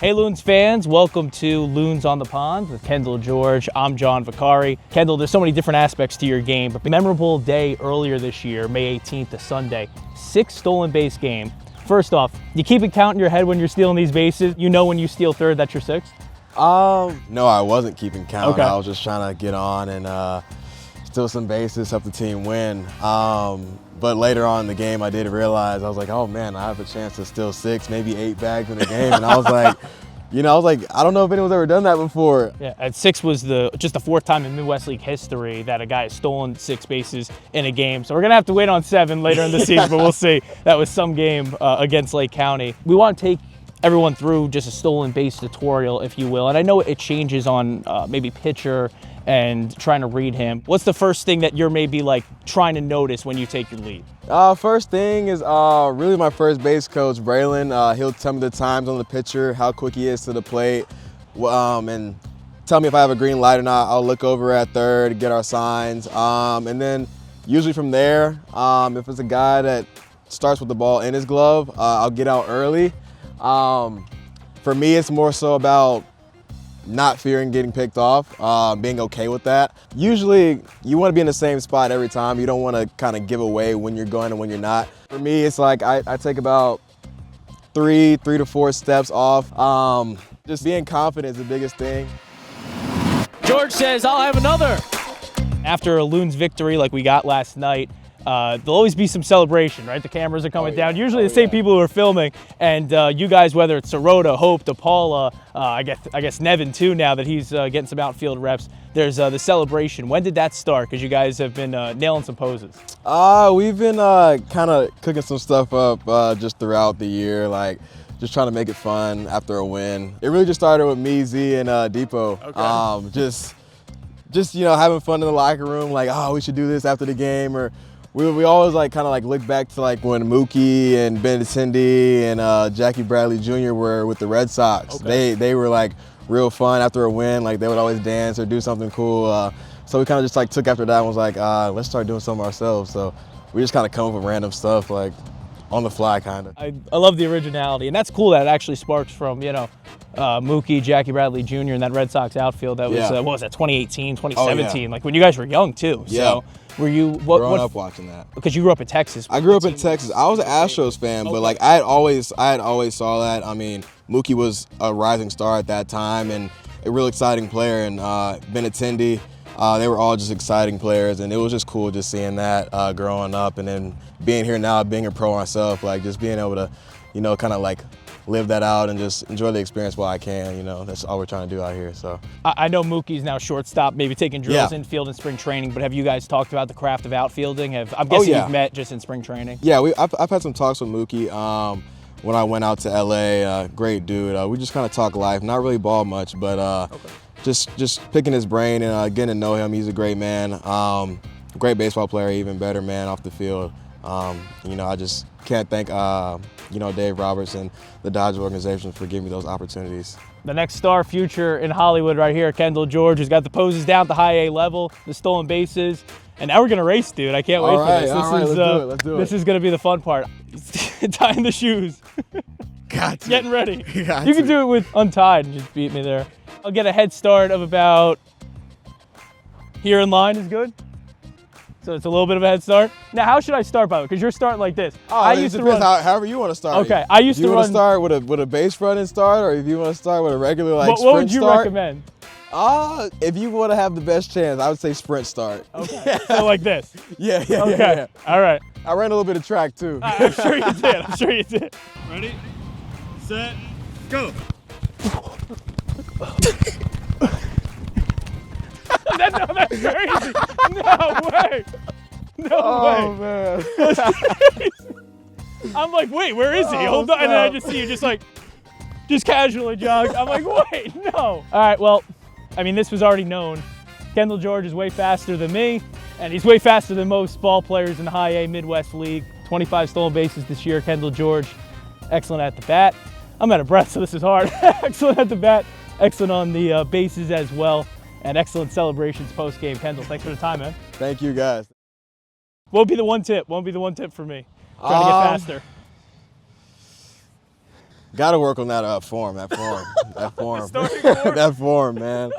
Hey Loons fans, welcome to Loons on the Pond with Kendall George. I'm John Vicari. Kendall, there's so many different aspects to your game, but a memorable day earlier this year, May 18th, a Sunday, 6 stolen base game. First off, you keep it count in your head when you're stealing these bases? You know when you steal third, that's your sixth? No, I wasn't keeping count. Okay. I was just trying to get on and steal some bases, help the team win. But later on in the game, I did realize, I was like, oh man, I have a chance to steal 6, maybe 8 bags in the game. And I was like, I don't know if anyone's ever done that before. Yeah, and 6 was just the 4th time in Midwest League history that a guy has stolen 6 bases in a game. So we're gonna have to wait on 7 later in the season, but we'll see. That was some game against Lake County. We want to take everyone through just a stolen base tutorial, if you will. And I know it changes on maybe pitcher and trying to read him. What's the first thing that you're maybe like trying to notice when you take your lead? First thing is really my first base coach, Braylon. He'll tell me the times on the pitcher, how quick he is to the plate, and tell me if I have a green light or not. I'll look over at third, get our signs, and then usually from there, if it's a guy that starts with the ball in his glove, I'll get out early. For me, it's more so about not fearing getting picked off, being okay with that. Usually, you want to be in the same spot every time. You don't want to kind of give away when you're going and when you're not. For me, it's like I take about three to 4 steps off. Just being confident is the biggest thing. George says, I'll have another. After a Loons victory like we got last night, there'll always be some celebration, right? The cameras are coming down. Usually the same people who are filming, and you guys, whether it's Sirota, Hope, DePaula, I guess Nevin too, now that he's getting some outfield reps, there's the celebration. When did that start? Because you guys have been nailing some poses. We've been kind of cooking some stuff up just throughout the year, like just trying to make it fun after a win. It really just started with me, Z, and Depot. Okay. Just having fun in the locker room, like, oh, we should do this after the game, or we always kind of look back to when Mookie and Benintendi and Jackie Bradley Jr. were with the Red Sox. Okay. They were real fun after a win. They would always dance or do something cool. So we kind of just took after that and was like, let's start doing something ourselves. So we just kind of come up with random stuff on the fly kind of. I love the originality, and that's cool that it actually sparks from, Mookie, Jackie Bradley Jr. and that Red Sox outfield that was, what was that, 2018, 2017? Oh, yeah. When you guys were young too. Yeah. So were you, growing up watching that? Because you grew up in Texas. I grew up in Texas. I was an Astros fan, but I had always saw that. I mean, Mookie was a rising star at that time and a real exciting player, and Benintendi, they were all just exciting players, and it was just cool just seeing that growing up, and then being here now, being a pro myself, just being able to, kind of live that out and just enjoy the experience while I can. That's all we're trying to do out here. So I know Mookie's now shortstop, maybe taking drills infield in spring training, but have you guys talked about the craft of outfielding? I'm guessing you've met just in spring training. Yeah, I've had some talks with Mookie. When I went out to LA, great dude. We just kind of talk life, not really ball much, but just picking his brain and getting to know him. He's a great man, great baseball player, even better man off the field. I just can't thank Dave Roberts and the Dodger organization for giving me those opportunities. The next star future in Hollywood right here, Kendall George, has got the poses down at the high A level, the stolen bases, and now we're gonna race, dude. I can't wait for this. Let's do it. This is gonna be the fun part. Tying the shoes. Got to. Getting ready. You Got can to. do it with untied and just beat me there. I'll get a head start of about here in line is good. So it's a little bit of a head start. Now, how should I start, by the way? Because you're starting like this. I used to run. However you want to start. Okay, I used to run. You want to start with a base running start, or if you want to start with a regular sprint start? What would you recommend? If you want to have the best chance, I would say sprint start. Okay, so like this. Yeah. Okay, all right. I ran a little bit of track too. I'm sure you did. Ready, set, go. That's crazy. No way. Oh man. I'm like, wait, where is he? Hold on. And then I just see you just casually jog. I'm like, wait, no. All right, well, I mean, this was already known. Kendall George is way faster than me, and he's way faster than most ball players in the high A Midwest League. 25 stolen bases this year. Kendall George, excellent at the bat. I'm out of breath, so this is hard. Excellent at the bat, excellent on the bases as well, and excellent celebrations post-game. Kendall, thanks for the time, man. Thank you, guys. Won't be the one tip for me. Trying to get faster. Got to work on that form, that form, Starting form? that form, man.